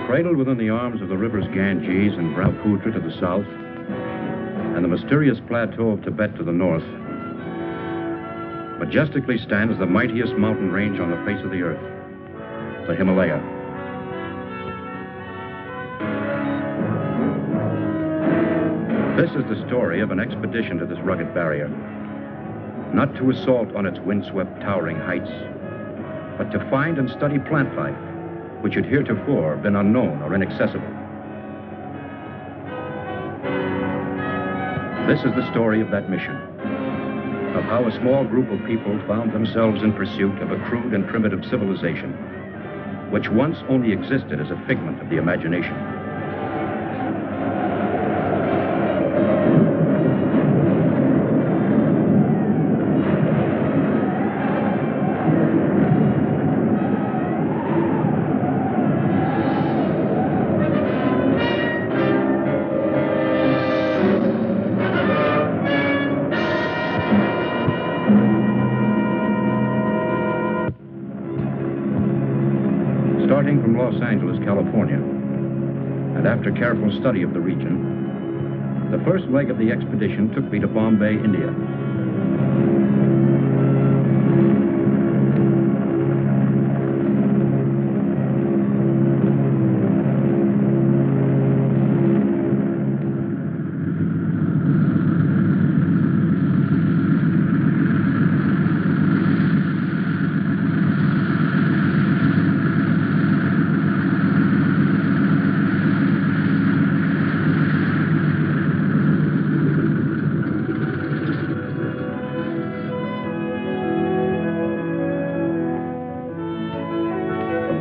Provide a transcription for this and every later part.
Cradled within the arms of the rivers Ganges and Brahmaputra to the south, and the mysterious plateau of Tibet to the north, majestically stands the mightiest mountain range on the face of the earth, the Himalaya. This is the story of an expedition to this rugged barrier, not to assault on its windswept, towering heights, but to find and study plant life, which had heretofore been unknown or inaccessible. This is the story of that mission, of how a small group of people found themselves in pursuit of a crude and primitive civilization, which once only existed as a figment of the imagination. Starting from Los Angeles, California, and after careful study of the region, the first leg of the expedition took me to Bombay, India.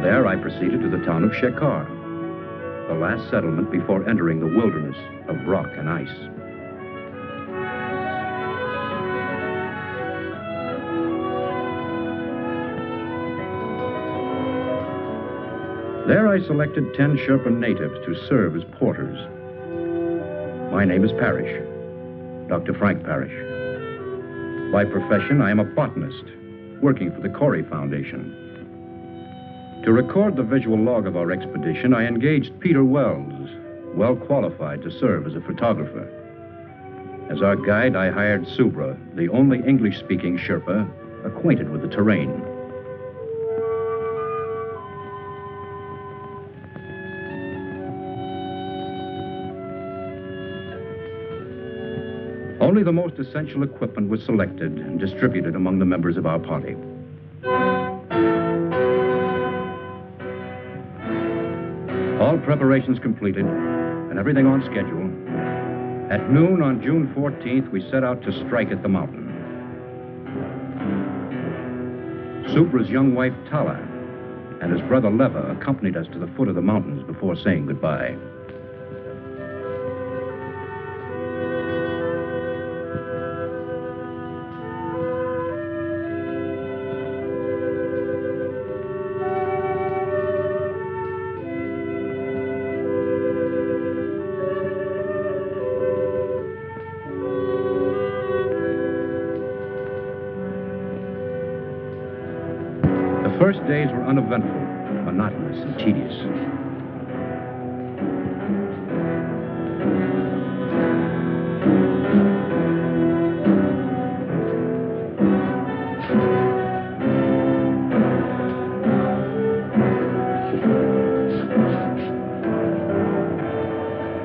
There I proceeded to the town of Shekhar, the last settlement before entering the wilderness of rock and ice. There I selected 10 Sherpa natives to serve as porters. My name is Parrish, Dr. Frank Parrish. By profession, I am a botanist, working for the Corey Foundation. To record the visual log of our expedition, I engaged Peter Wells, well qualified to serve as a photographer. As our guide, I hired Subra, the only English-speaking Sherpa acquainted with the terrain. Only the most essential equipment was selected and distributed among the members of our party. All preparations completed, and everything on schedule, at noon on June 14th, we set out to strike at the mountain. Subra's young wife, Tala, and his brother Leva accompanied us to the foot of the mountains before saying goodbye. The first days were uneventful, monotonous, and tedious.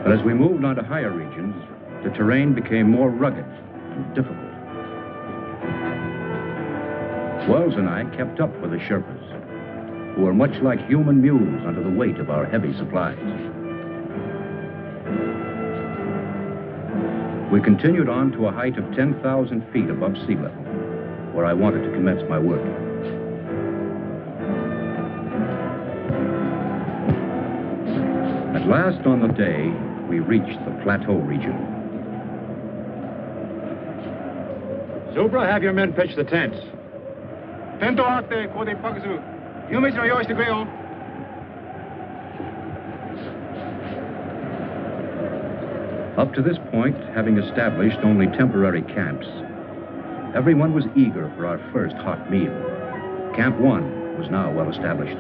But as we moved on to higher regions, the terrain became more rugged and difficult. Wells and I kept up with the Sherpas, who were much like human mules under the weight of our heavy supplies. We continued on to a height of 10,000 feet above sea level, where I wanted to commence my work. At last on the day, we reached the plateau region. Subra, have your men pitch the tents. Up to this point, having established only temporary camps, Everyone was eager for our first hot meal. Camp 1 was now well established.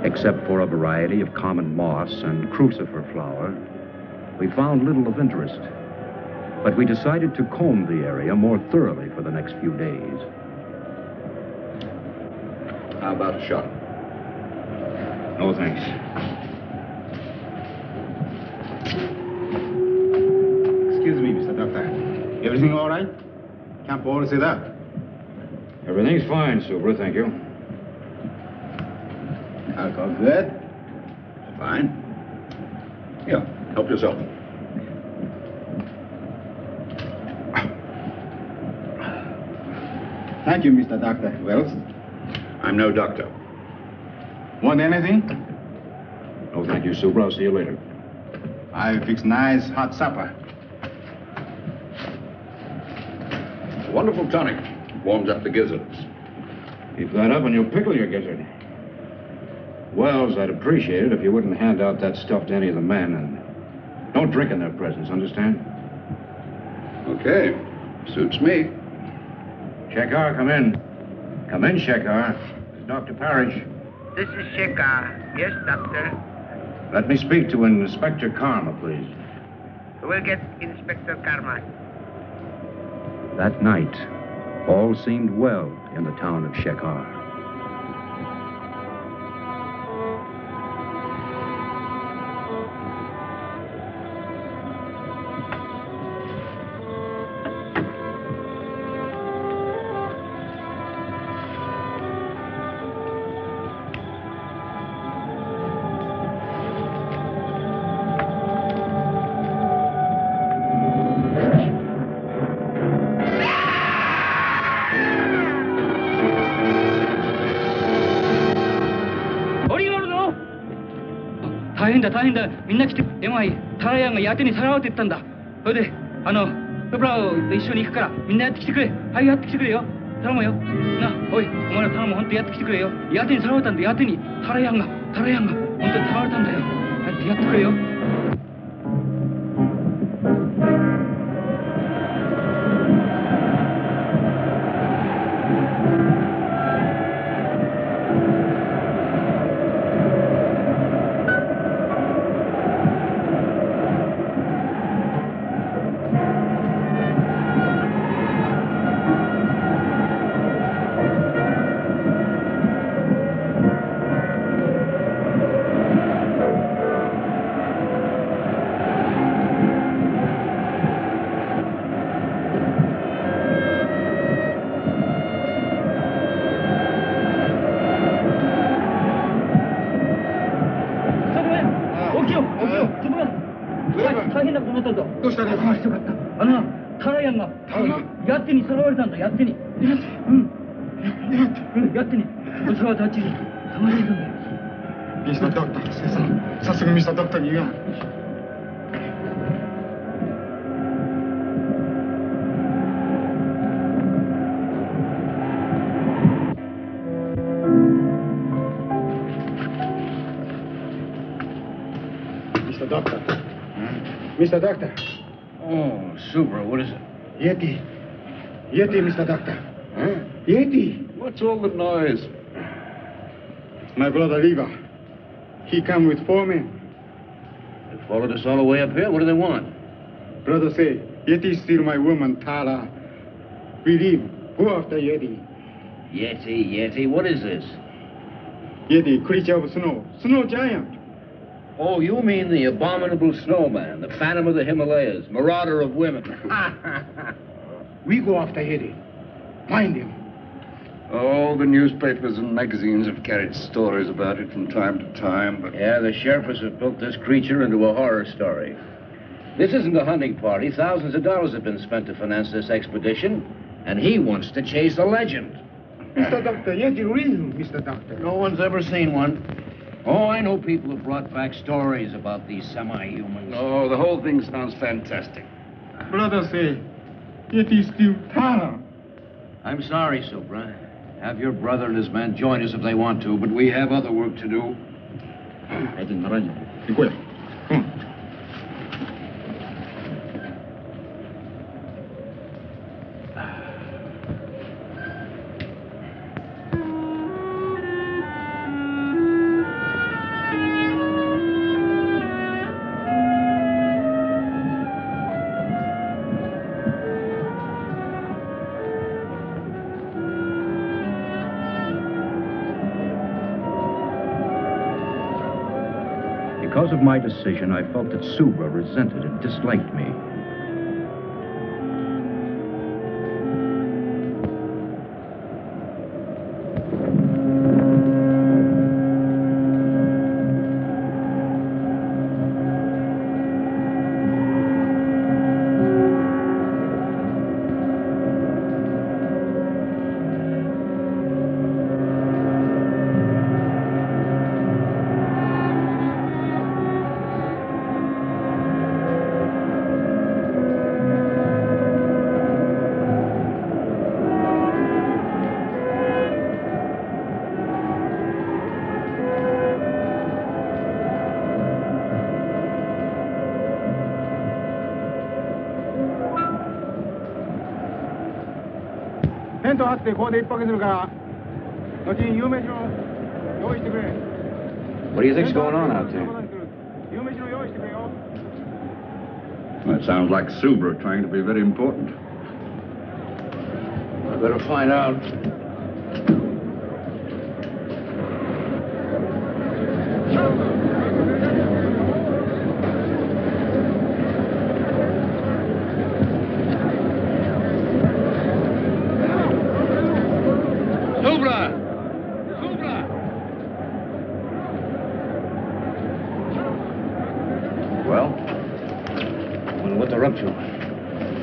Except for a variety of common moss and crucifer flower, we found little of interest. But we decided to comb the area more thoroughly for the next few days. How about a shot? No, thanks. Excuse me, Mr. Doctor. Everything all right? Camp all set up? Everything's fine, Subra, thank you. Alcohol good? Fine. Here, help yourself. Thank you, Mr. Doctor. Wells? I'm no doctor. Want anything? No, thank you, Subra. I'll see you later. I fix nice hot supper. Wonderful tonic. Warms up the gizzards. Keep that up and you'll pickle your gizzard. Wells, I'd appreciate it if you wouldn't hand out that stuff to any of the men, and don't drink in their presence, understand? Okay. Suits me. Shekhar, come in. Come in, Shekhar. This is Dr. Parrish. This is Shekhar. Yes, doctor. Let me speak to Inspector Karma, please. We'll get Inspector Karma. That night, all seemed well in the town of Shekhar.大変だみんな来てでもタラヤンがヤテにさらわれてったんだそれでプブラと一緒に行くからみんなやってきてくれはいやってきてくれよ頼むよなおいお前ら頼む本当やってきてくれよヤテにさらわれたんだヤテにタラヤンが本当にさらわれたんだよやってくれよヤテにさらわれたんだヤテにヤテにおさわたちにさまれたんだよミスタードクター先生早速ミスタードクターに言うやMr. Doctor. Mr. Doctor. Oh, Subra, what is it? Yeti. Yeti, Mr. Doctor. Huh? Yeti. What's all the noise? My brother Lever. He come with 4 men. They followed us all the way up here. What do they want? Brother say, Yeti steal my woman, Tara. We leave. Go after Yeti. Yeti, what is this? Yeti, creature of snow. Snow giant. Oh, you mean the abominable snowman, the phantom of the Himalayas, marauder of women. We go after Yeti. Find him. Oh, the newspapers and magazines have carried stories about it from time to time, but... Yeah, the Sherpas have built this creature into a horror story. This isn't a hunting party. Thousands of dollars have been spent to finance this expedition, and he wants to chase a legend. Mr. Doctor, Yeti real, Mr. Doctor. No one's ever seen one. Oh, I know people have brought back stories about these semi-humans. Oh, the whole thing sounds fantastic. Brother say, Yeti steal Tara. I'm sorry, Subra. Have your brother and his men join us if they want to, but we have other work to do. Because of my decision, I felt that Subra resented and disliked me. What do you think's going on out there? Well, it sounds like Subra trying to be very important. I better find out.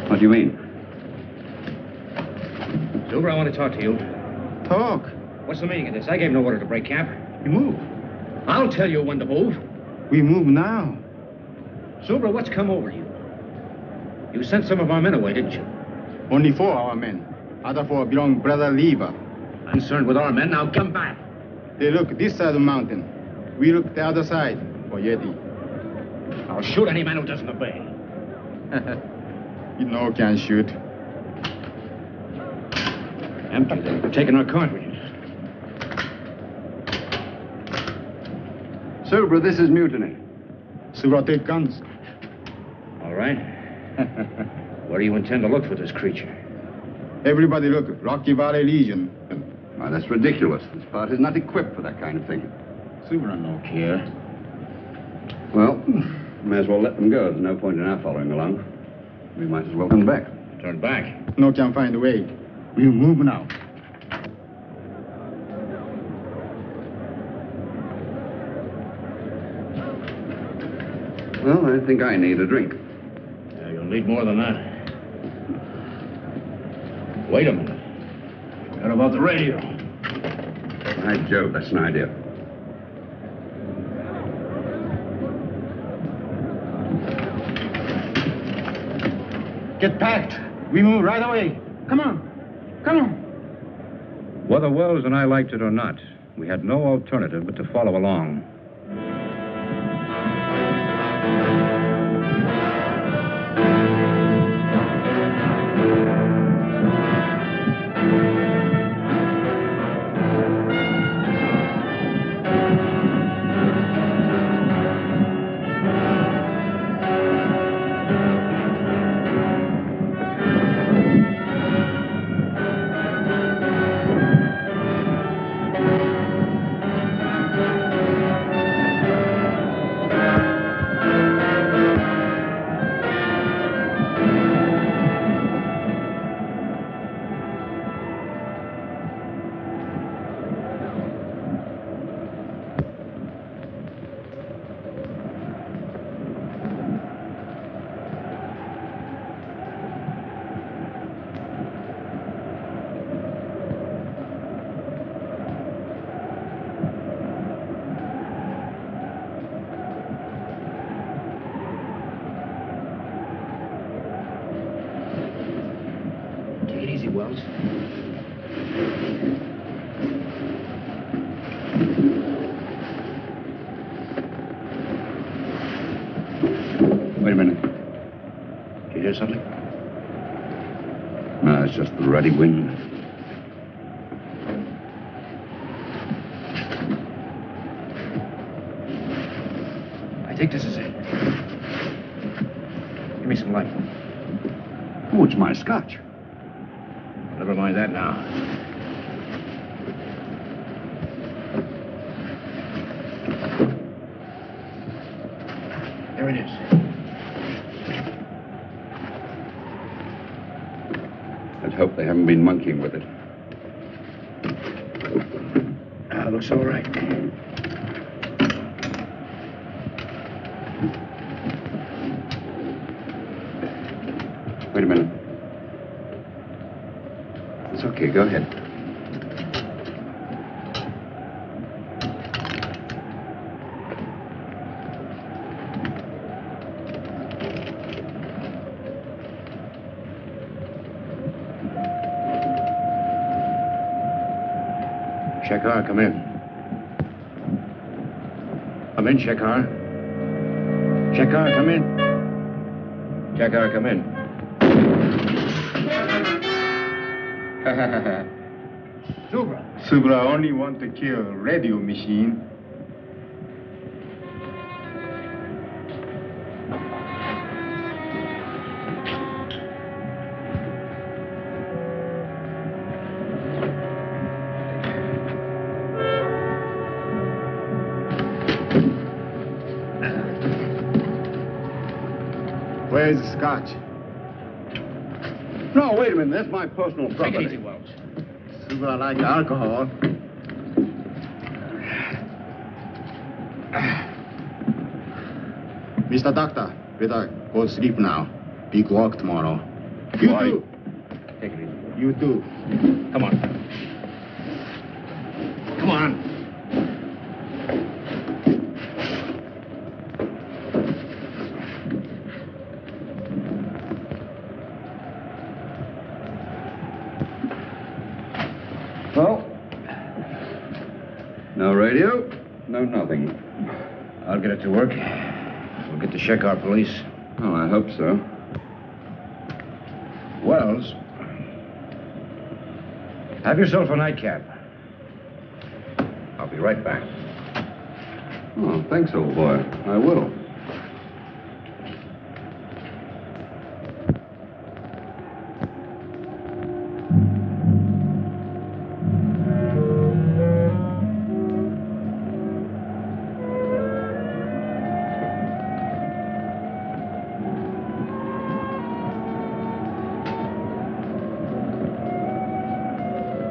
What do you mean? Subra, I want to talk to you. Talk. What's the meaning of this? I gave no order to break camp. We move. I'll tell you when to move. We move now. Subra, what's come over you? You sent some of our men away, didn't you? Only 4 our men. Other 4 belong brother Lever. Concerned with our men, now come back. They look this side of the mountain. We look the other side for Yeti. I'll shoot any man who doesn't obey. You know can shoot. Empty, they're taking our cartridges. Subra, this is mutiny. Subra, take guns. All right. Where do you intend to look for this creature? Everybody look, Rocky Valley Legion. Why, that's ridiculous. This part is not equipped for that kind of thing. Subra no care. Well, may as well let them go. There's no point in our following along. We might as well turn back. Turn back? No can find a way. We move now. Well, I think I need a drink. Yeah, you'll need more than that. Wait a minute. What about the radio? By Jove, that's an idea. Get packed. We move right away. Come on. Come on. Whether Wells and I liked it or not, we had no alternative but to follow along. Wells. Wait a minute. Did you hear something? No, it's just the ruddy wind. I think this is it. Give me some light. Oh, it's my scotch. Never mind that now. There it is. Let's hope they haven't been monkeying with it. Looks all right. Wait a minute. It's okay, go ahead. Shekhar, come in. Come in, Shekhar. Shekhar, come in. Shekhar, come in. Subra only want to kill radio machine. Where's the scotch? No, wait a minute. That's my personal property. Take it easy, Wells. Subra like alcohol. Mr. Doctor, better go sleep now. Big work tomorrow. You Why? too. Take it easy. You too. Come on. Come on. Well, no radio, no nothing. I'll get it to work. We'll get the Shekhar police. Oh, I hope so. Wells, have yourself a nightcap. I'll be right back. Oh, thanks, old boy. I will.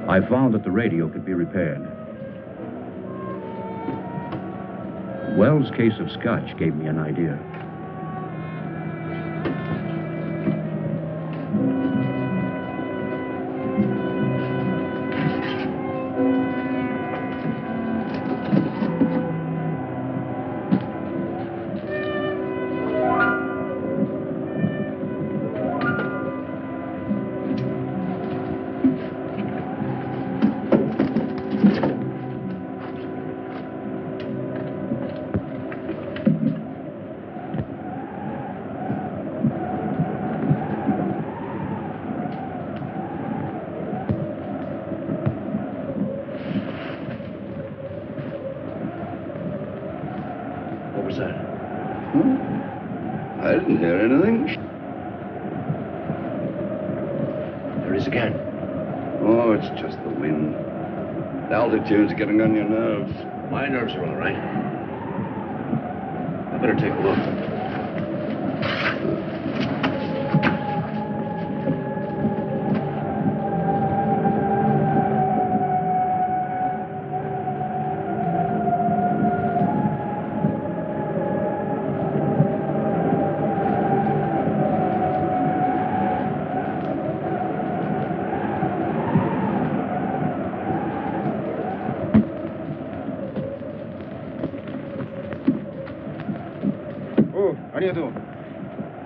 I found that the radio could be repaired. Wells' case of scotch gave me an idea. What was that? I didn't hear anything. There it is again. Oh, it's just the wind. The altitude's getting on your nerves. My nerves are all right. I better take a look.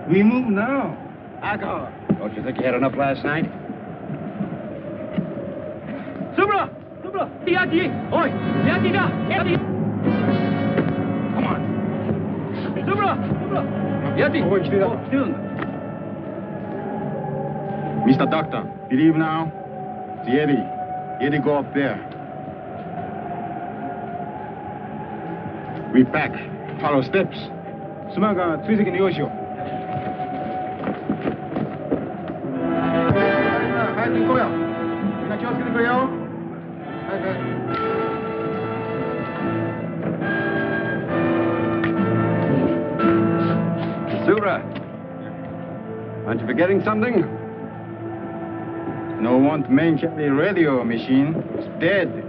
We move now. Alcohol. Don't you think you had enough last night? Subra! Subra! Yeti! Oi! Yeti da! Yeti! Come on. Subra! Subra! Yeti! Oh, 来てるんだ。来てるんだ。 Mr. Doctor, believe now? The Yeti. Yeti go up there. We back. Follow steps. 島が追跡の用意しよう。早く行こうよ。みんな気をつけてくれよ。早く。Aren't you forgetting something? No one to mention the radio machine. It's dead.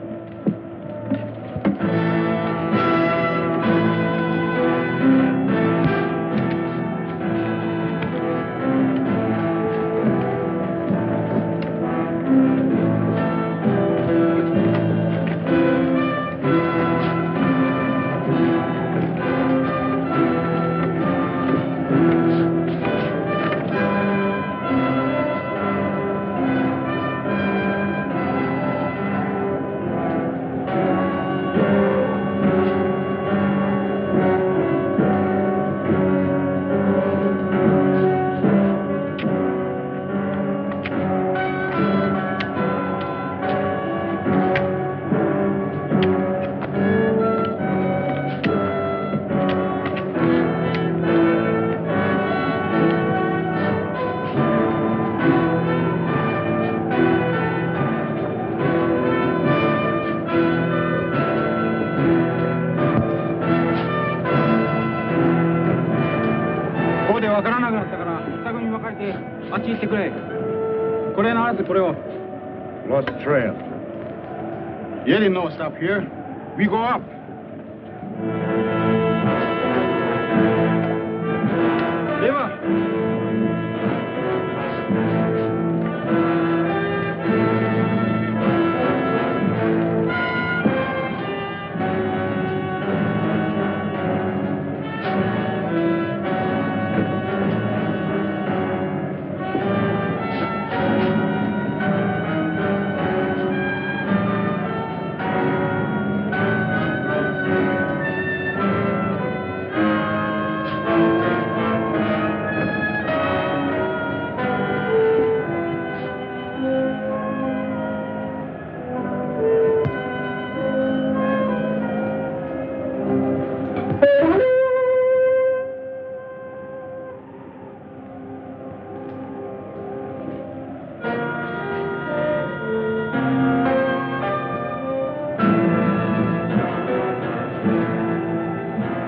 Lost the trail. Yeti no stop here. We go up.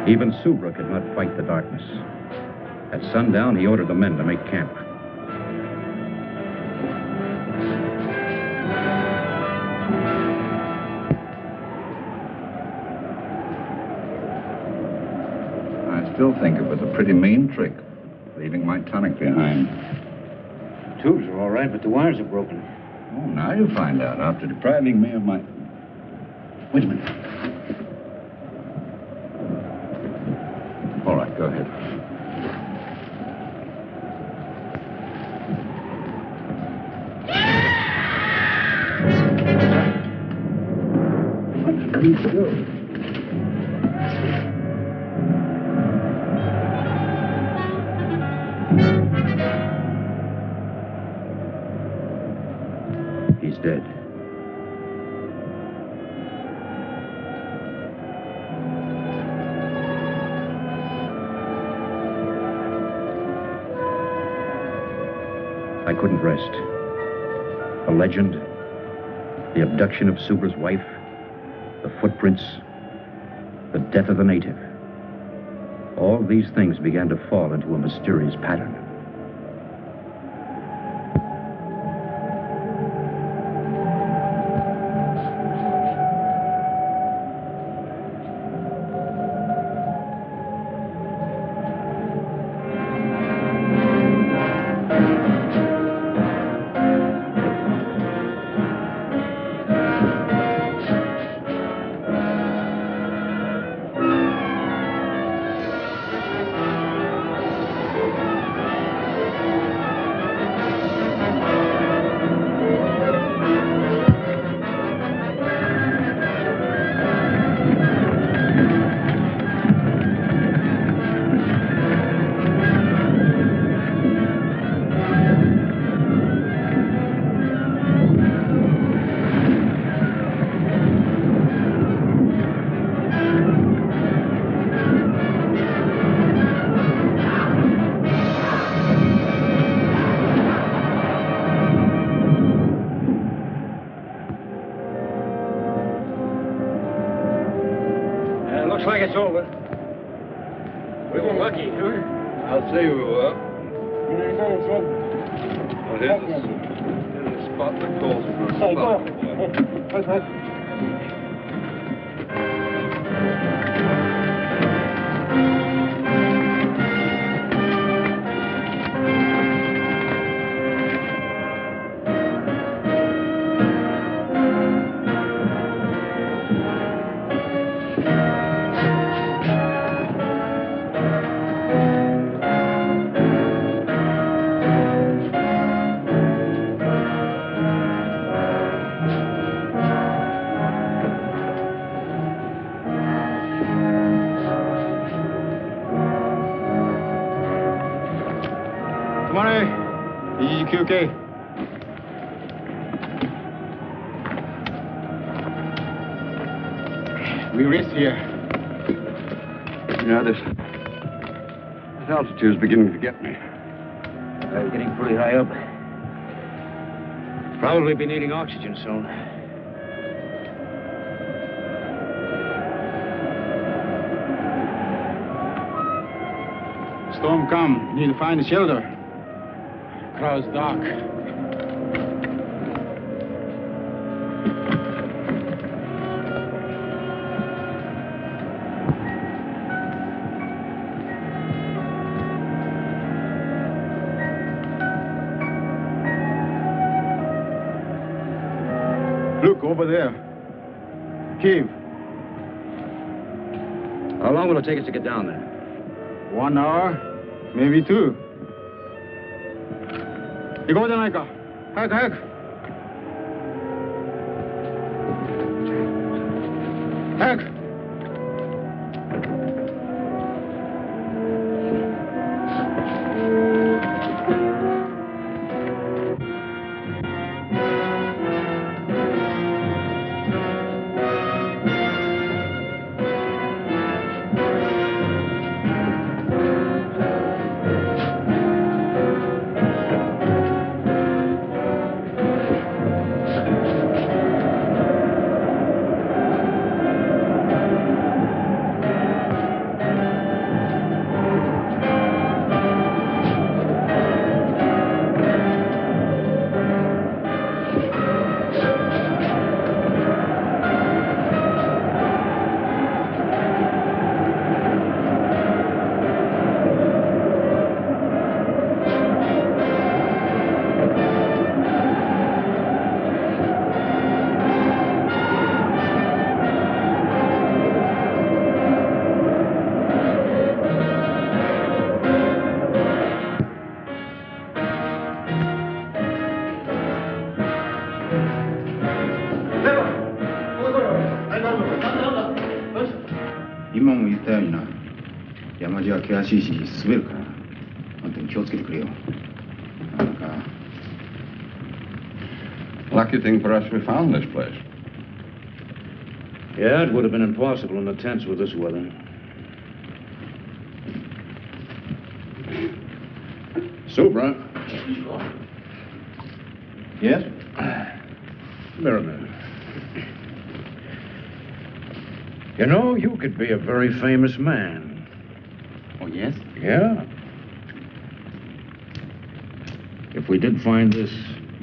Even Subra could not fight the darkness. At sundown, he ordered the men to make camp. I still think it was a pretty mean trick, leaving my tonic behind. The tubes are all right, but the wires are broken. Oh, now you find out, after depriving me of my... Wait a minute. All right, go ahead. What did he do? He's dead. I couldn't rest. The legend, the abduction of Subra's wife, the footprints, the death of the native. All these things began to fall into a mysterious pattern. Looks like it's over. We were lucky, huh? I'll say we were. You know, here's a spot that calls for a spot. Okay. We rest here. Yeah, this altitude's beginning to get me. We're getting pretty high up. Probably be needing oxygen soon. Storm come. Need to find a shelter. Crowd's dark. Look, over there. Cave. How long will it take us to get down there? 1 hour, maybe 2. 行こうじゃないか。早く早く。早く。今も言ったようにな、山路は険しいし滑るから、本当に気をつけてくれよ。なんか。Lucky thing for us we found this place. Yeah, it would have been impossible in the tents with this weather. Subra. Yes? Come here a minute. You know, you could be a very famous man. Oh, yes? Yeah. If we did find this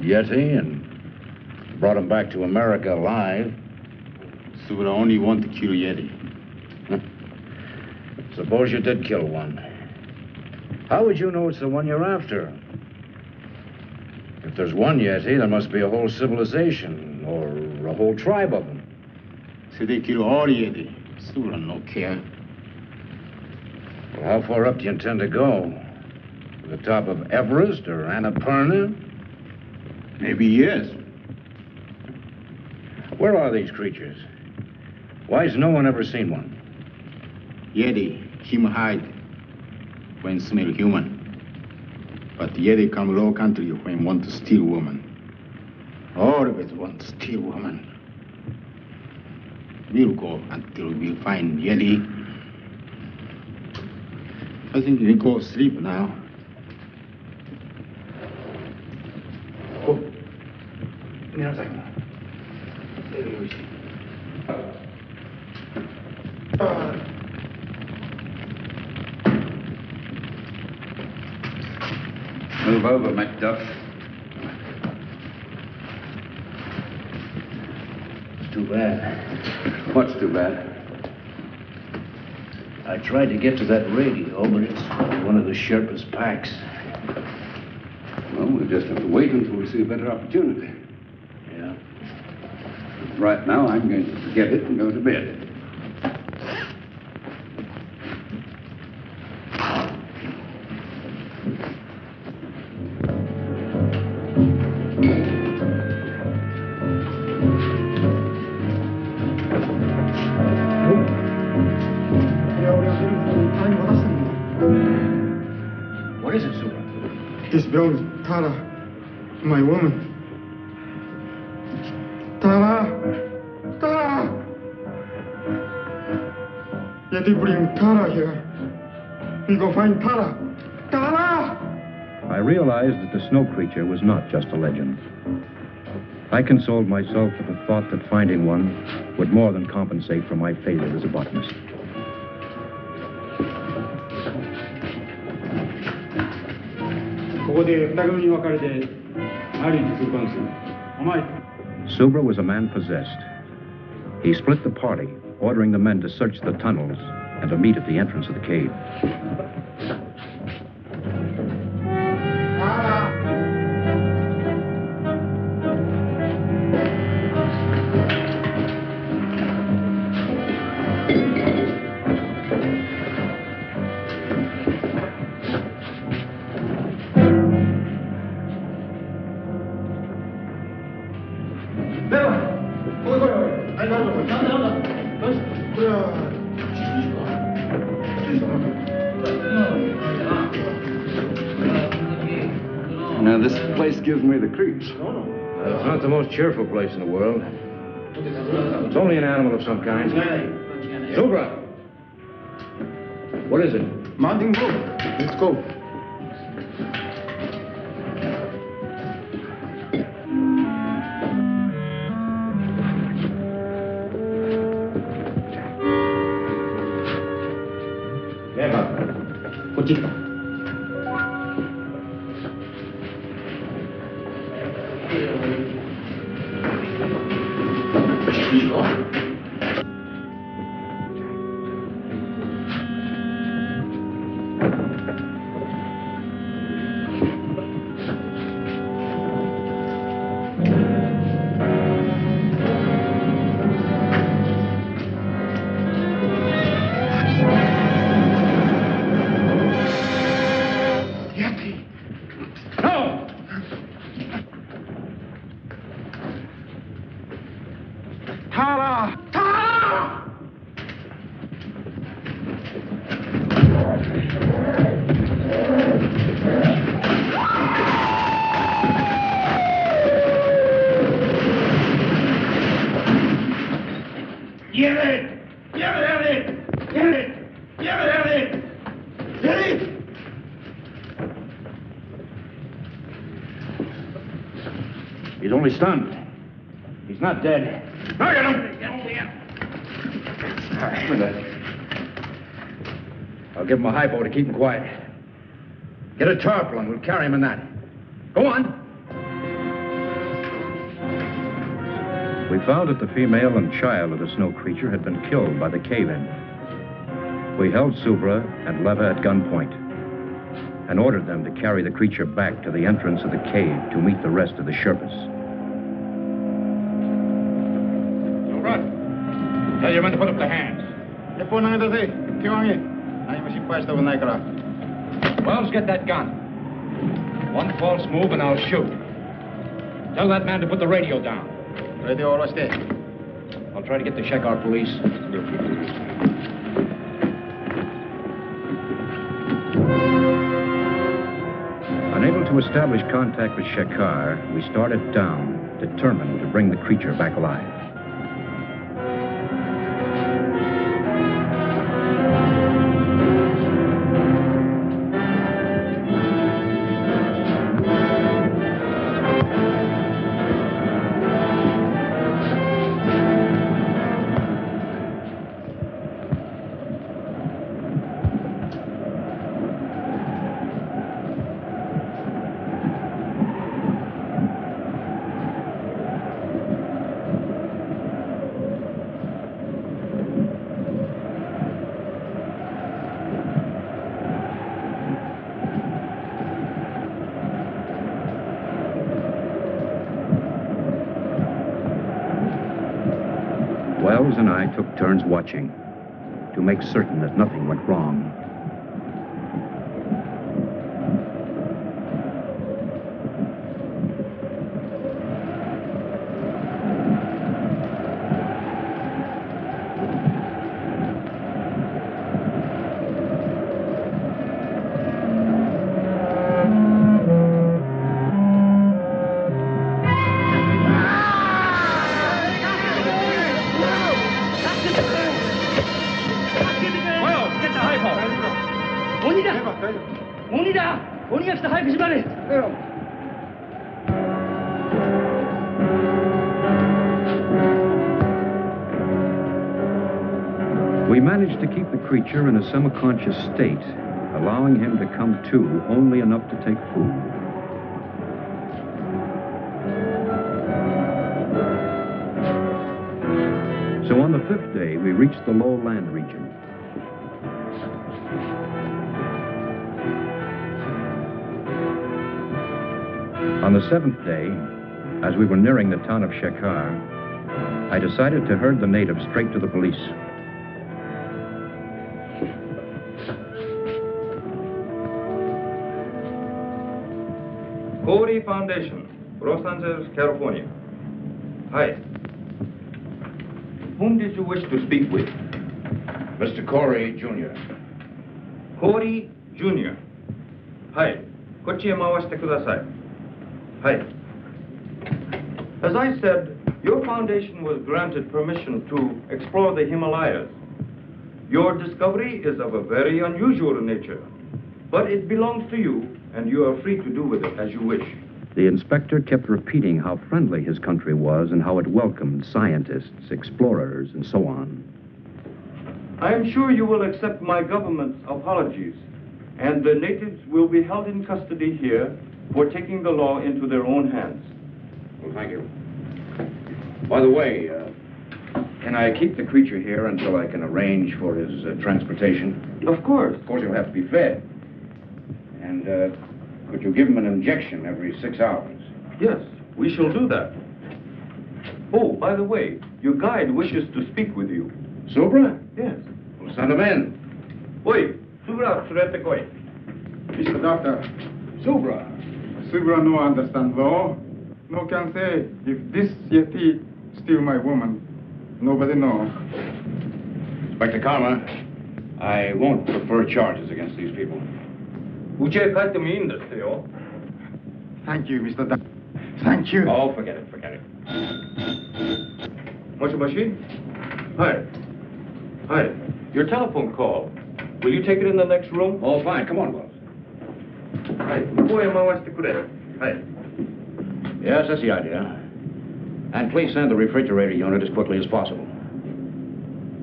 Yeti and brought him back to America alive. Subra only want to kill Yeti. Suppose you did kill one. How would you know it's the one you're after? If there's one Yeti, there must be a whole civilization or a whole tribe of them. So they kill all Yeti. Subra no care. Well, how far up do you intend to go? To the top of Everest or Annapurna? Maybe yes. Where are these creatures? Why's no one ever seen one? Yeti, him hide when smell human. But Yeti come low country when want to steal woman. Always want to steal woman. We'll go until we find Yeti. I think we go sleep now. Oh. Move over, Macduff. Too bad. What's too bad? I tried to get to that radio, but it's one of the Sherpa's packs. Well, we'll just have to wait until we see a better opportunity. Yeah. Right now, I'm going to forget it and go to bed. What is it, Subra? This belongs to Tara, my woman. Tara! Tara! Yeti bring Tara here. We go find Tara. Tara! I realized that the snow creature was not just a legend. I consoled myself with the thought that finding one would more than compensate for my failure as a botanist. Subra was a man possessed. He split the party, ordering the men to search the tunnels and to meet at the entrance of the cave. Now, this place gives me the creeps. It's not the most cheerful place in the world. It's only an animal of some kind. Subra! What is it? Mountain goat. Let's go. He's only stunned. He's not dead. No, you don't. I'll give him a hypo to keep him quiet. Get a tarpaulin. We'll carry him in that. Go on. We found that the female and child of the snow creature had been killed by the cave-in. We held Subra and Leva at gunpoint and ordered them to carry the creature back to the entrance of the cave to meet the rest of the Sherpas. Subra, tell your men to put up their hands. Wells, get that gun. One false move and I'll shoot. Tell that man to put the radio down. I'll try to get the Shekar police. Unable to establish contact with Shekar, we started down, determined to bring the creature back alive. Wells and I took turns watching to make certain that nothing went wrong. We managed to keep the creature in a semi-conscious state, allowing him to come to only enough to take food. So on the 5th day, we reached the low land region. On the 7th day, as we were nearing the town of Shekhar, I decided to herd the natives straight to the police. Corey Foundation, Los Angeles, California. Hi. Whom did you wish to speak with? Mr. Corey, Jr. Corey, Jr. Hi. こっちへ回してください. Hi. As I said, your foundation was granted permission to explore the Himalayas. Your discovery is of a very unusual nature, but it belongs to you, and you are free to do with it as you wish. The inspector kept repeating how friendly his country was and how it welcomed scientists, explorers, and so on. I am sure you will accept my government's apologies, and the natives will be held in custody here for taking the law into their own hands. Well, thank you. By the way, can I keep the creature here until I can arrange for his transportation? Of course. Of course, he'll have to be fed. And could you give him an injection every 6 hours? Yes, we shall do that. Oh, by the way, your guide wishes to speak with you. Subra? Yes. Well, send him in. Oi, Subra, surete koi. Mr. Doctor, Subra. Subra no understand law. No can say if this Yeti steal my woman. Nobody know. Inspector Karma, I won't prefer charges against these people. Uche kaite mo ii desu yo. Thank you, Mr. Doctor. Thank you. Oh, forget it, forget it. Moshi moshi? Hi. Hi. Your telephone call. Will you take it in the next room? Oh, fine. Come on, Wells. Hi. Koi mawashite kure. Hi. Yes, that's the idea. And please send the refrigerator unit as quickly as possible.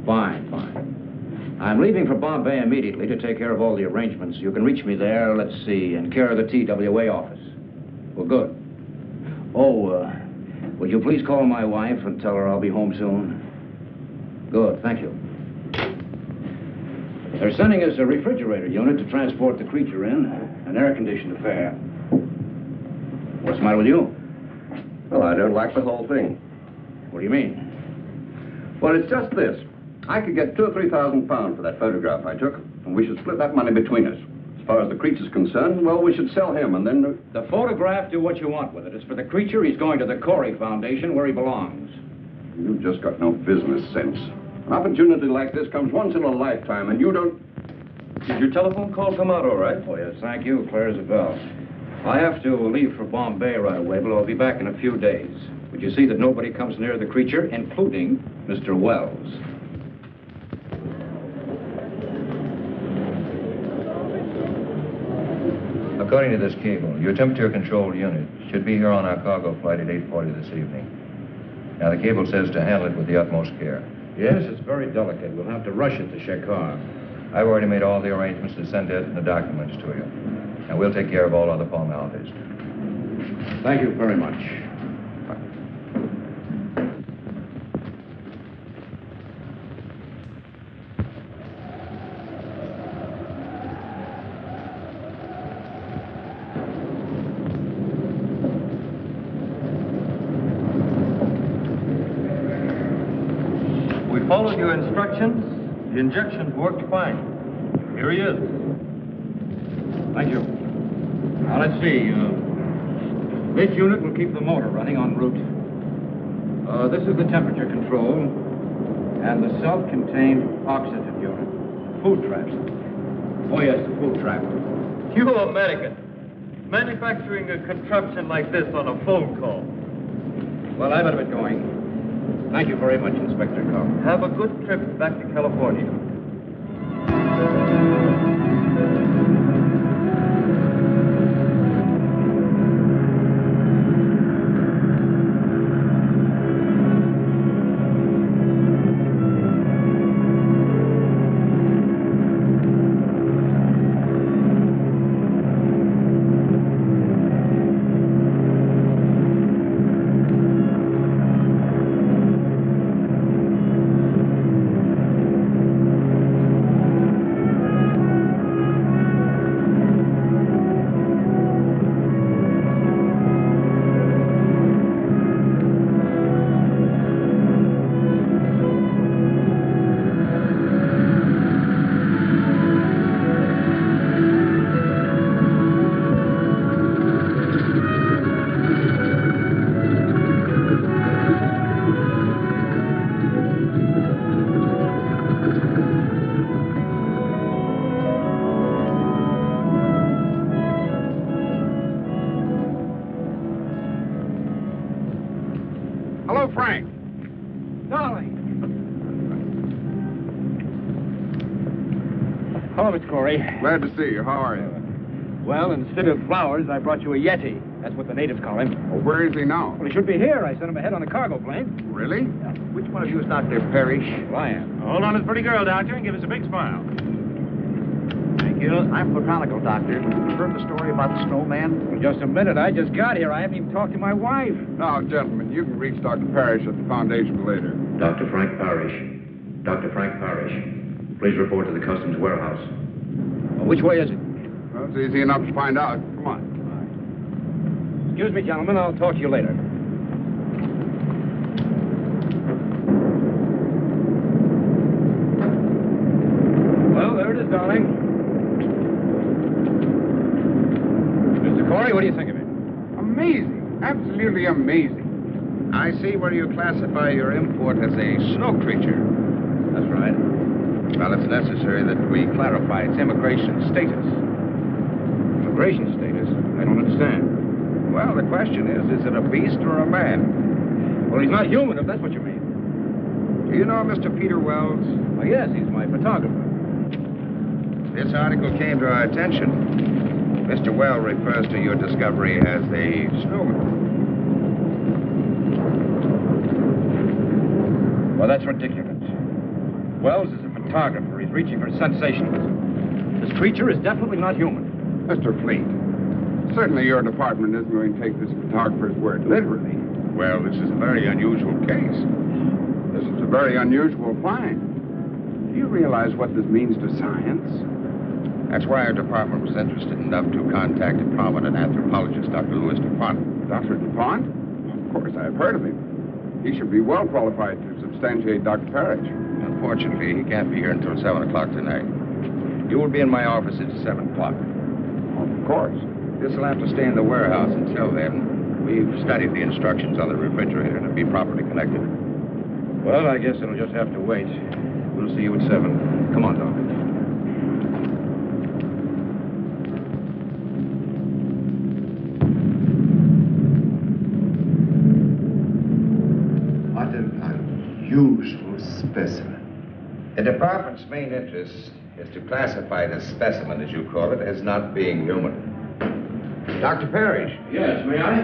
Fine, fine. I'm leaving for Bombay immediately to take care of all the arrangements. You can reach me there, let's see, in care of the TWA office. Well, good. Oh, would you please call my wife and tell her I'll be home soon? Good, thank you. They're sending us a refrigerator unit to transport the creature in, an air-conditioned affair. What's the matter with you? Well, I don't like the whole thing. What do you mean? Well, it's just this. I could get £2,000 or £3,000 for that photograph I took, and we should split that money between us. As far as the creature's concerned, well, we should sell him, and then... The photograph, do what you want with it. It's for the creature. He's going to the Corey Foundation, where he belongs. You've just got no business sense. An opportunity like this comes once in a lifetime, and you don't... Did your telephone call come out all right? Oh, yes, thank you. Clear as a bell. I have to leave for Bombay right away, but I'll be back in a few days. Would you see that nobody comes near the creature, including Mr. Wells? According to this cable, your temperature control unit should be here on our cargo flight at 8:40 this evening. Now, the cable says to handle it with the utmost care. Yes, it's very delicate. We'll have to rush it to Shekhar. I've already made all the arrangements to send it and the documents to you. And we'll take care of all other formalities. Thank you very much. followed your instructions. The injections worked fine. Here he is. Thank you. Now, let's see. This unit will keep the motor running en route. This is the temperature control and the self-contained oxygen unit. Food trap. Oh, yes, the food trap. You American. Manufacturing a contraption like this on a phone call. Well, I better get going. Thank you very much, Inspector Cobb. Have a good trip back to California. Glad to see you. How are you? Well, instead of flowers, I brought you a Yeti. That's what the natives call him. Well, where is he now? Well, he should be here. I sent him ahead on a cargo plane. Really? Yeah. Which one of you is Dr. Parrish? Well, I am. Hold on to the pretty girl, Doctor, and give us a big smile. Thank you. I'm botanical, Doctor. You heard the story about the snowman? Well, just a minute. I just got here. I haven't even talked to my wife. Now, gentlemen, you can reach Dr. Parrish at the Foundation later. Dr. Frank Parrish. Dr. Frank Parrish. Please report to the Customs warehouse. Well, which way is it? Well, it's easy enough to find out. Come on. Excuse me, gentlemen. I'll talk to you later. Well, there it is, darling. Mr. Corey, what do you think of it? Amazing. Absolutely amazing. I see where you classify your import as a snow creature. That's right. Well, it's necessary that we clarify its immigration status. Immigration status? I don't understand. Well, the question is it a beast or a man? Well, he's not human, if that's what you mean. Do you know Mr. Peter Wells? Oh, yes, he's my photographer. This article came to our attention. Mr. Wells refers to your discovery as a snowman. Well, that's ridiculous. Wells is a photographer. He's reaching for sensationalism. This creature is definitely not human. Mr. Fleet, certainly your department isn't going to take this photographer's word literally. Well, this is a very unusual case. This is a very unusual find. Do you realize what this means to science? That's why our department was interested enough to contact a prominent anthropologist, Dr. Louis DuPont. Dr. DuPont? Of course, I've heard of him. He should be well qualified to substantiate Dr. Parrish. Unfortunately, he can't be here until 7 o'clock tonight. You will be in my office at 7 o'clock. Of course. This will have to stay in the warehouse until then. We've studied the instructions on the refrigerator to be properly connected. Well, I guess it'll just have to wait. We'll see you at 7. Come on, Doc. What an unusual specimen. The department's main interest is to classify this specimen, as you call it, as not being human. Dr. Parrish. Yes, may I?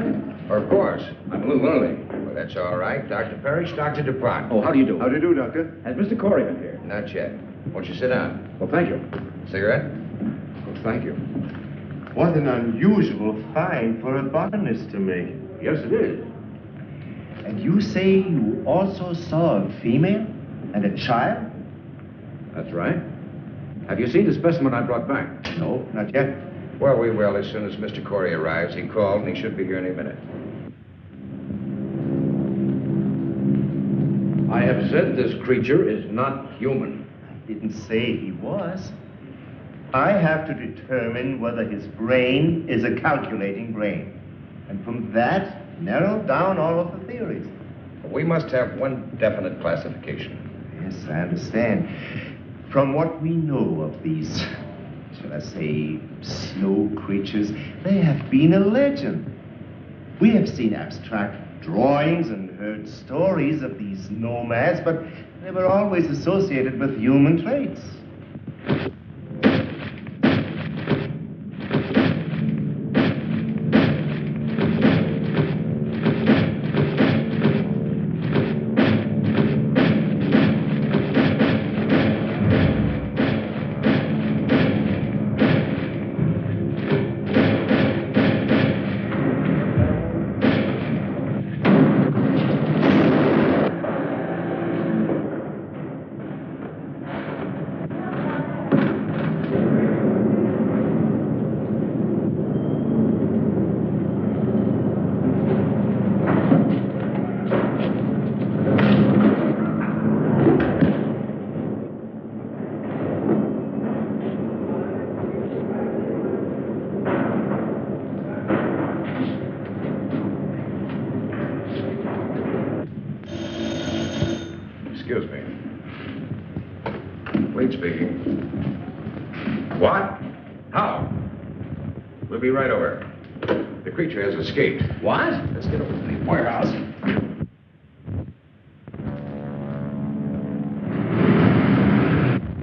Of course. I'm a little early. Well, that's all right. Dr. Parrish, Dr. DuPont. Oh, how do you do? How do you do, Doctor? Has Mr. Corey been here? Not yet. Won't you sit down? Well, thank you. Cigarette? Well, thank you. What an unusual find for a botanist to make. Yes, it is. And you say you also saw a female and a child? That's right. Have you seen the specimen I brought back? No, not yet. Well, we will as soon as Mr. Corey arrives. He called, and he should be here any minute. I have said this creature is not human. I didn't say he was. I have to determine whether his brain is a calculating brain. And from that, narrow down all of the theories. We must have one definite classification. Yes, I understand. From what we know of these, shall I say, snow creatures, they have been a legend. We have seen abstract drawings and heard stories of these nomads, but they were always associated with human traits. Excuse me. Wade speaking. What? How? We'll be right over. The creature has escaped. What? Let's get over to the warehouse.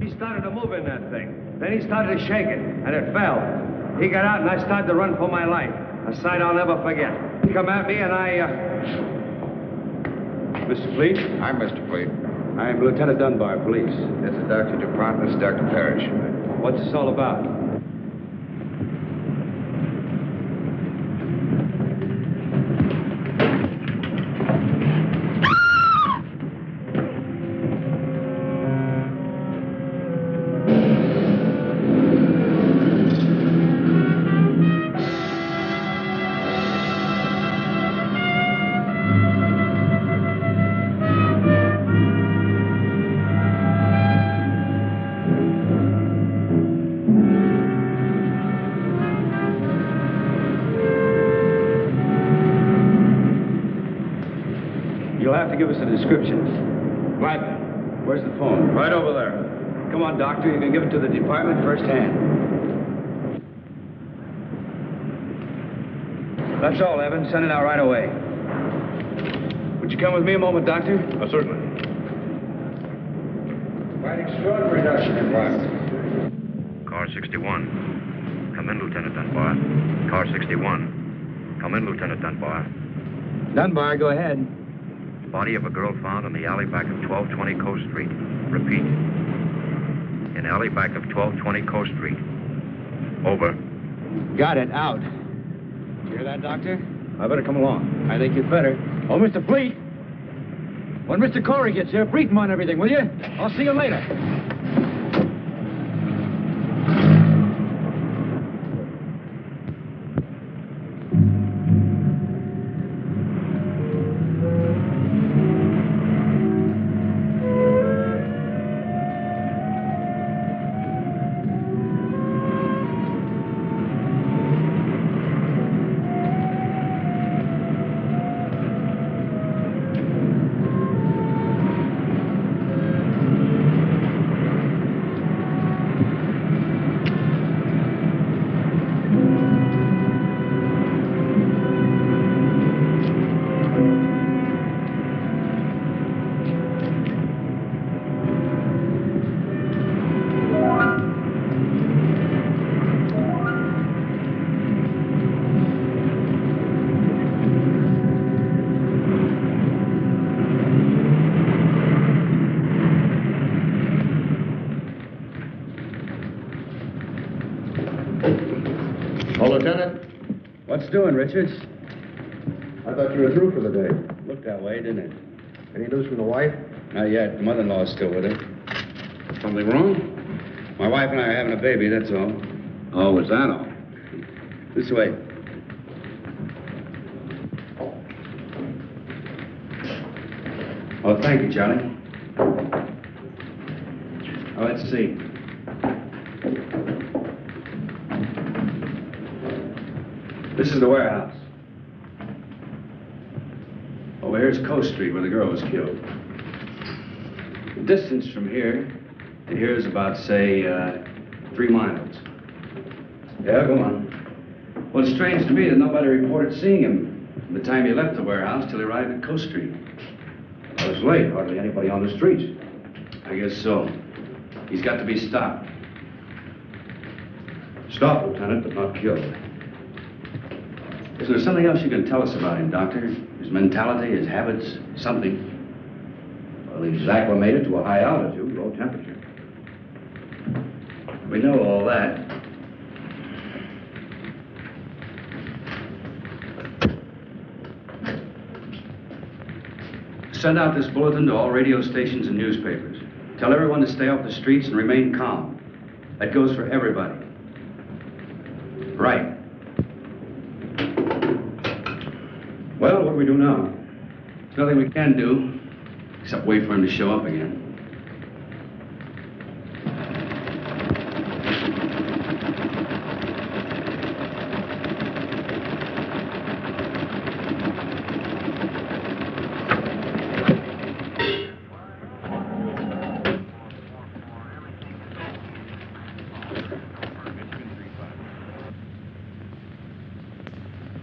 He started to move in that thing. Then he started to shake it, and it fell. He got out, and I started to run for my life. A sight I'll never forget. He come at me, and Mr. Fleet? I'm Mr. Fleet. I'm Lieutenant Dunbar, police. This is Dr. DuPont. This is Dr. Parrish. What's this all about? Give us a description. What? Where's the phone? Right over there. Come on, Doctor. You can give it to the department firsthand. That's all, Evan. Send it out right away. Would you come with me a moment, Doctor? Certainly. Quite extraordinary, Dr. DuPont. Car 61. Come in, Lieutenant Dunbar. Car 61. Come in, Lieutenant Dunbar. Dunbar, go ahead. Body of a girl found in the alley back of 1220 Coast Street. Repeat. In alley back of 1220 Coast Street. Over. Got it. Out. You hear that, Doctor? I better come along. I think you'd better. Oh, Mr. Fleet. When Mr. Corey gets here, brief him on everything, will you? I'll see you later. Doing, Richards? I thought you were through for the day. Looked that way, didn't it? Any news from the wife? Not yet. The mother-in-law's still with her. Something wrong? My wife and I are having a baby, that's all. Oh, is that all? This way. Oh, thank you, Charlie. Oh, let's see. This is the warehouse. Over here's Coast Street, where the girl was killed. The distance from here to here is about, say, 3 miles. Yeah, go on. Well, it's strange to me that nobody reported seeing him from the time he left the warehouse till he arrived at Coast Street. Well, it was late. Hardly anybody on the streets. I guess so. He's got to be stopped. Stopped, Lieutenant, but not killed. Is there something else you can tell us about him, Doctor? His mentality, his habits, something? Well, he's acclimated to a high altitude, low temperature. We know all that. Send out this bulletin to all radio stations and newspapers. Tell everyone to stay off the streets and remain calm. That goes for everybody. Right. Well, what do we do now? There's nothing we can do except wait for him to show up again.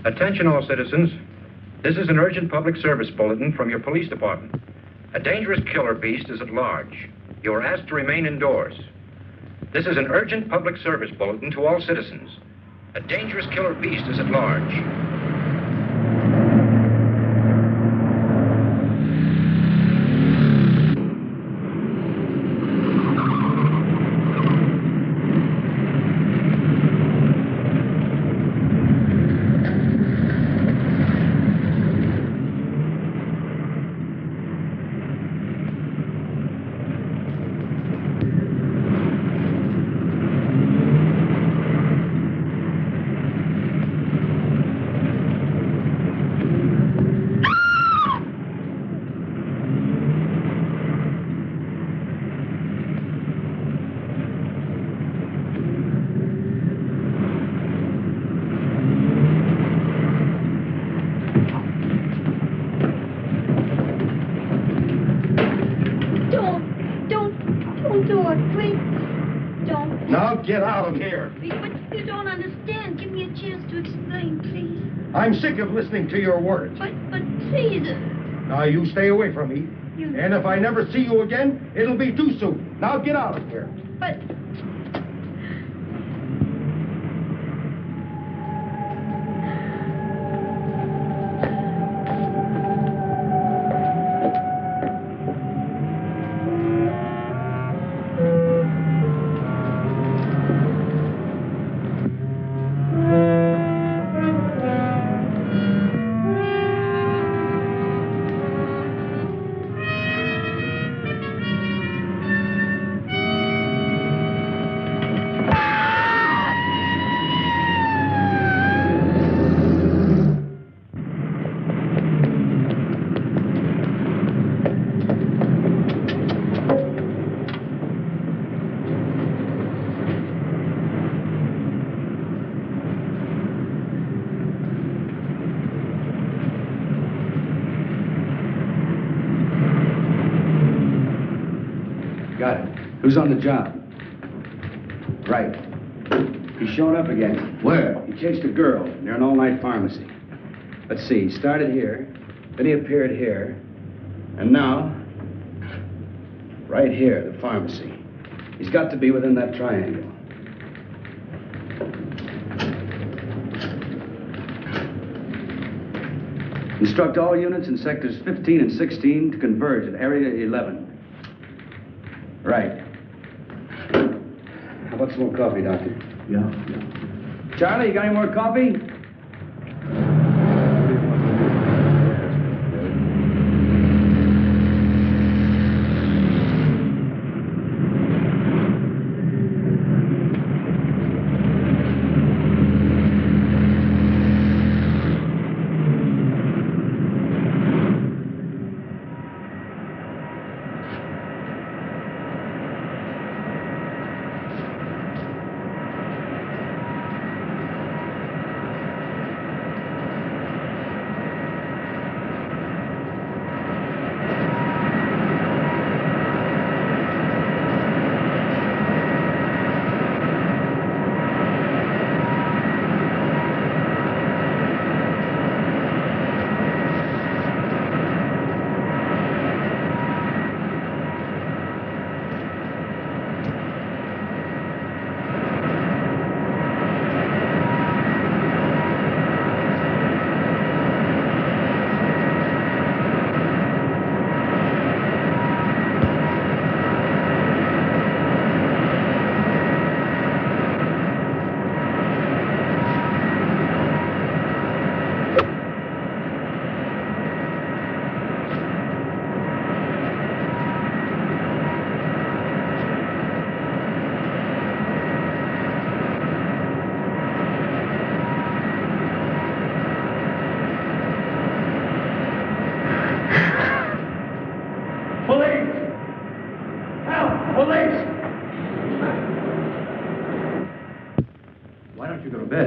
Attention all citizens. This is an urgent public service bulletin from your police department. A dangerous killer beast is at large. You are asked to remain indoors. This is an urgent public service bulletin to all citizens. A dangerous killer beast is at large. Get out of here. But you don't understand. Give me a chance to explain, please. I'm sick of listening to your words. But please. Now, you stay away from me. And if I never see you again, it'll be too soon. Now, get out of here. But... Who's on the job? Right. He showed up again. Where? He chased a girl near an all-night pharmacy. Let's see, he started here, then he appeared here, and now, right here, the pharmacy. He's got to be within that triangle. Instruct all units in sectors 15 and 16 to converge at area 11. Right. How about some more coffee, Doctor? Yeah. Charlie, you got any more coffee?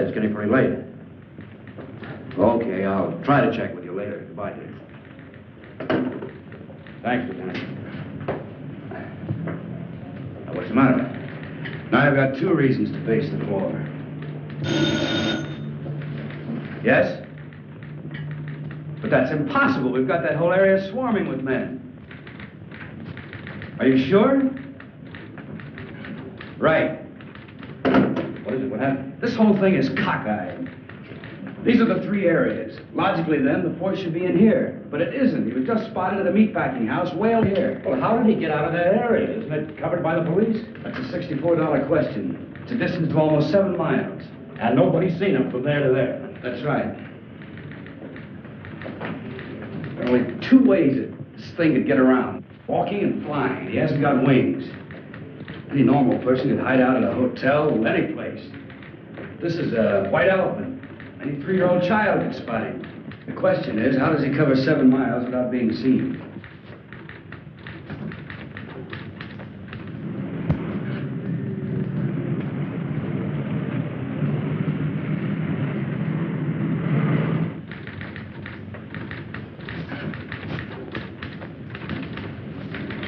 bed. It's getting pretty late. Okay, I'll try to check with you later. Goodbye, dear. Thanks, Lieutenant. Now, what's the matter? Now, I've got 2 reasons to pace the floor. Yes? But that's impossible. We've got that whole area swarming with men. Are you sure? Right. What is it? What happened? This whole thing is cockeyed. These are the 3 areas. Logically, then, the force should be in here. But it isn't. He was just spotted at a meatpacking house way over here. Well, how did he get out of that area? Isn't it covered by the police? That's a $64 question. It's a distance of almost 7 miles. And nobody's seen him from there to there. That's right. There are only 2 ways that this thing could get around. Walking and flying. He hasn't got wings. Any normal person could hide out at a hotel or any place. This is a white elephant. Any 3-year-old child could spot him. The question is, how does he cover 7 miles without being seen?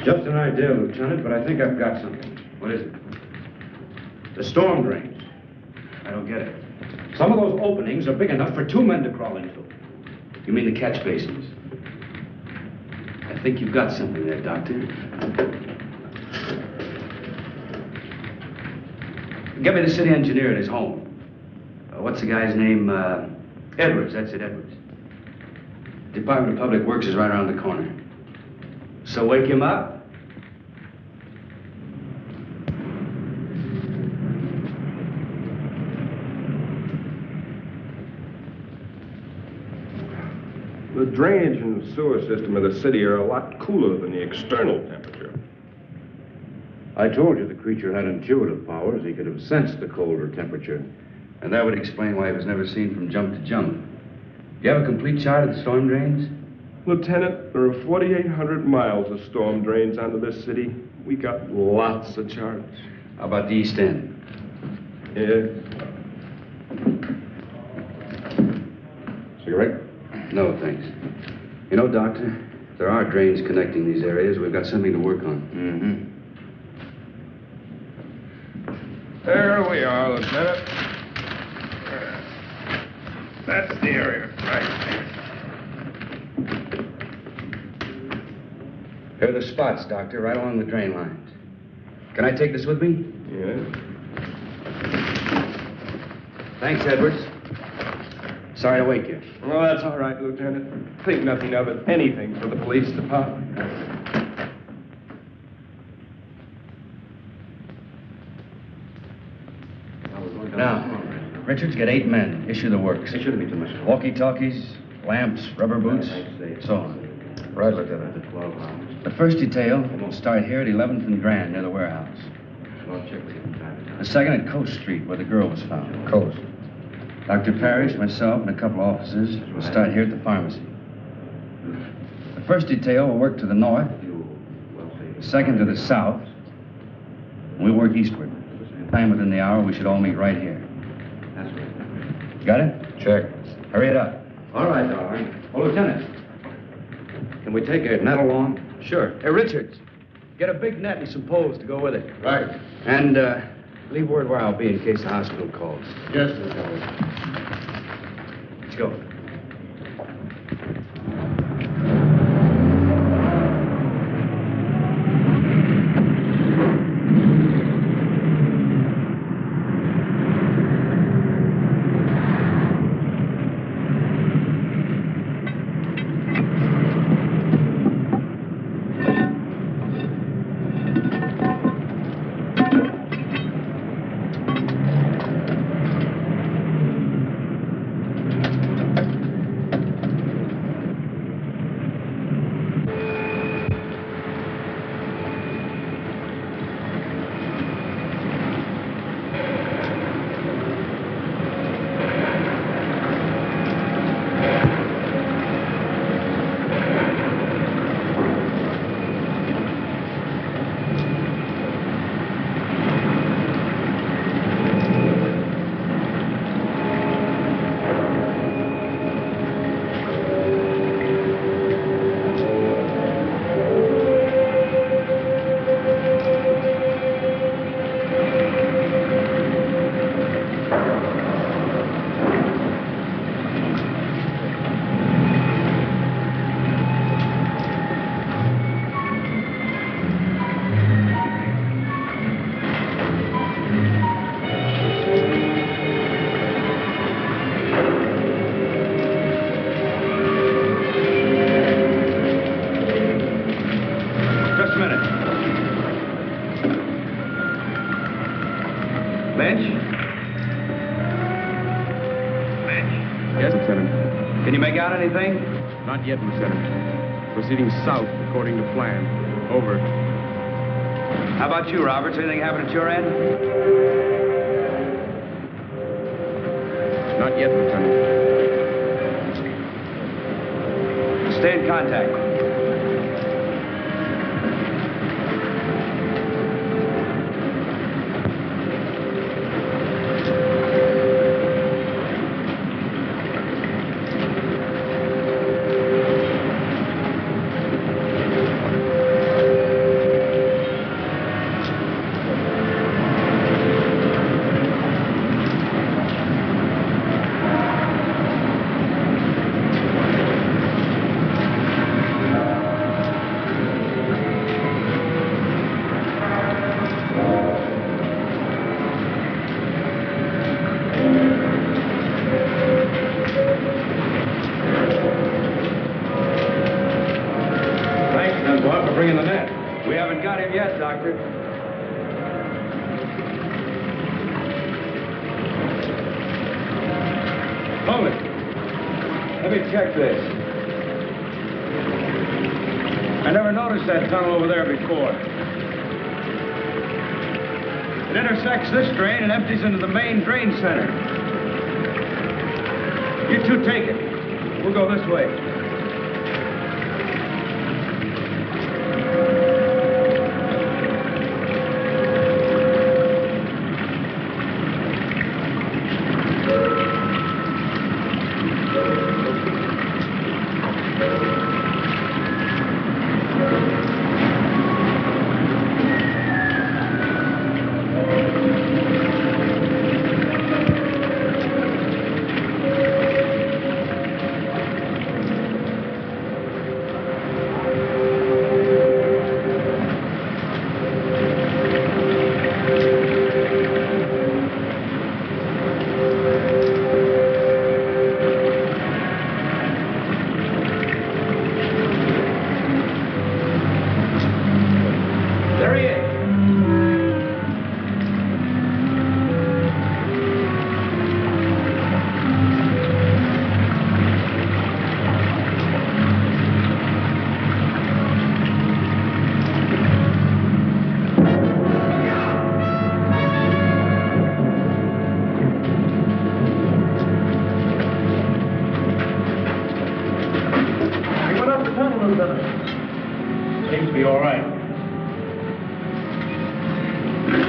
Just an idea, Lieutenant, but I think I've got something. What is it? The storm drains. I don't get it. Some of those openings are big enough for 2 men to crawl into. You mean the catch basins? I think you've got something there, Doctor. Get me the city engineer at his home. What's the guy's name? Edwards, that's it, Edwards. Department of Public Works is right around the corner. So wake him up. The drainage and sewer system of the city are a lot cooler than the external temperature. I told you the creature had intuitive powers. He could have sensed the colder temperature. And that would explain why he was never seen from jump to jump. Do you have a complete chart of the storm drains? Lieutenant, there are 4,800 miles of storm drains under this city. We got lots of charts. How about the East End? Yeah. Cigarette? No, thanks. You know, Doctor, if there are drains connecting these areas, we've got something to work on. There we are, Lieutenant. That's the area, right. Here are the spots, Doctor, right along the drain lines. Can I take this with me? Yeah. Thanks, Edwards. Sorry to wake you. Well, that's all right, Lieutenant. Think nothing of it. Anything for the police department. Now, Richards, get 8 men. Issue the works. It shouldn't be too much. Walkie-talkies, lamps, rubber boots, so on. Right, Lieutenant. The first detail will start here at 11th and Grand, near the warehouse. I'll check with you from time to time. The second at Coast Street, where the girl was found. Coast. Dr. Parrish, myself, and a couple of officers will start here at the pharmacy. The first detail will work to the north, the second to the south, and we work eastward. Time within the hour, we should all meet right here. That's right. Got it? Check. Hurry it up. All right, darling. Oh, Lieutenant, can we take a net along? Sure. Hey, Richards, get a big net and some poles to go with it. Right. And, leave word where I'll be in case the hospital calls. Yes, Lieutenant. Let's go. out anything? Not yet, Lieutenant. Proceeding south according to plan. Over. How about you, Roberts? Anything happened at your end? Not yet, Lieutenant. Stay in contact. That tunnel over there before. It intersects this drain and empties into the main drain center. You two take it. We'll go this way. Seems to be all right.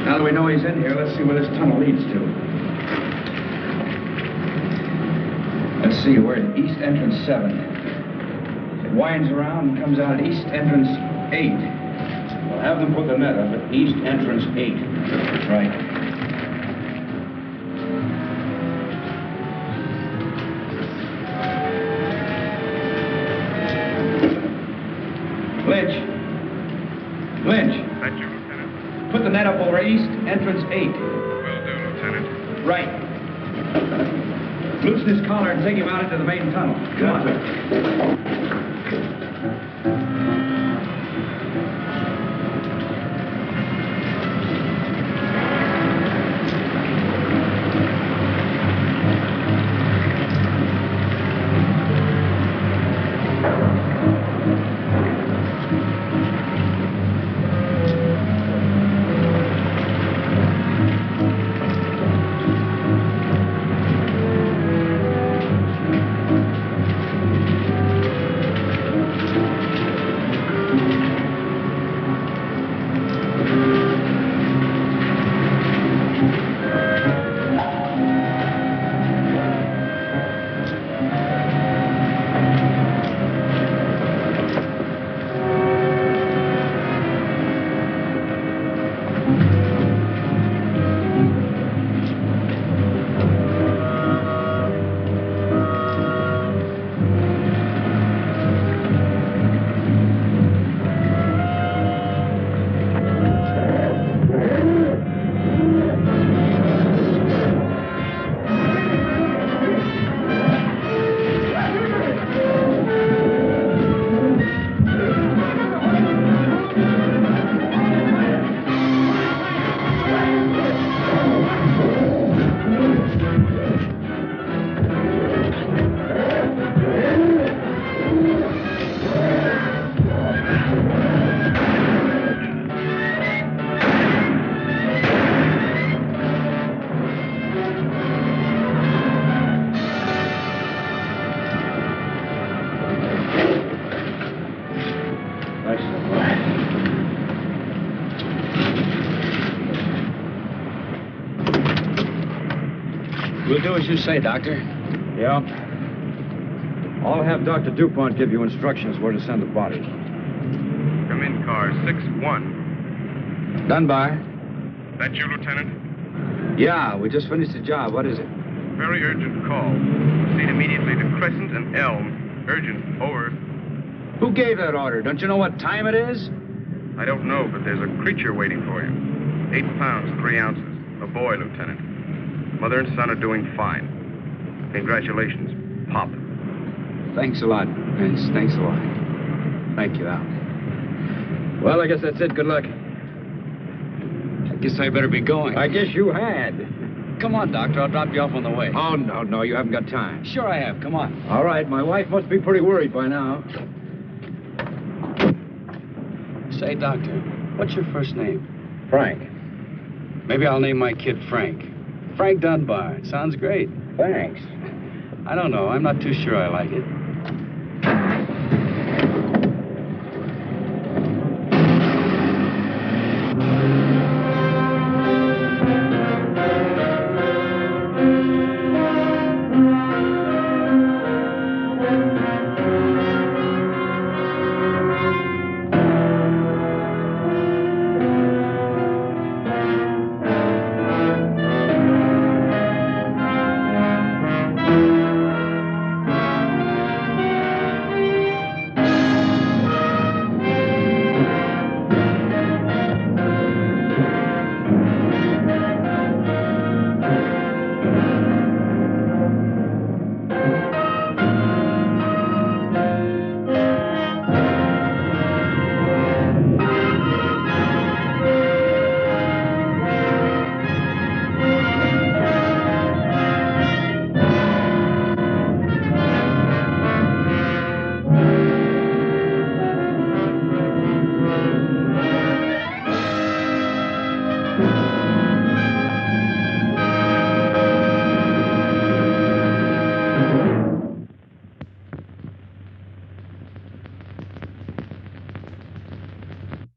Now that we know he's in here, let's see where this tunnel leads to. Let's see, we're at East Entrance 7. It winds around and comes out at East Entrance 8. We'll have them put the net up at East Entrance 8. Right. Lynch. Thank you, Lieutenant. Put the net up over East Entrance 8. Will do, Lieutenant. Right. Loosen his collar and take him out into the main tunnel. Come on. do as you say, Doctor. Yeah. I'll have Dr. DuPont give you instructions where to send the body. Come in, car 6-1. Dunbar? That you, Lieutenant? Yeah, we just finished the job. What is it? Very urgent call. Proceed immediately to Crescent and Elm. Urgent. Over. Who gave that order? Don't you know what time it is? I don't know, but there's a creature waiting for you. 8 pounds, 3 ounces. A boy, Lieutenant. Mother and son are doing fine. Congratulations, Pop. Thanks a lot, Vince. Thanks a lot. Thank you, Al. Well, I guess that's it. Good luck. I guess I better be going. I guess you had. Come on, Doctor. I'll drop you off on the way. Oh, no, you haven't got time. Sure I have. Come on. All right, my wife must be pretty worried by now. Say, Doctor, what's your first name? Frank. Maybe I'll name my kid Frank. Frank Dunbar. Sounds great. Thanks. I don't know. I'm not too sure I like it.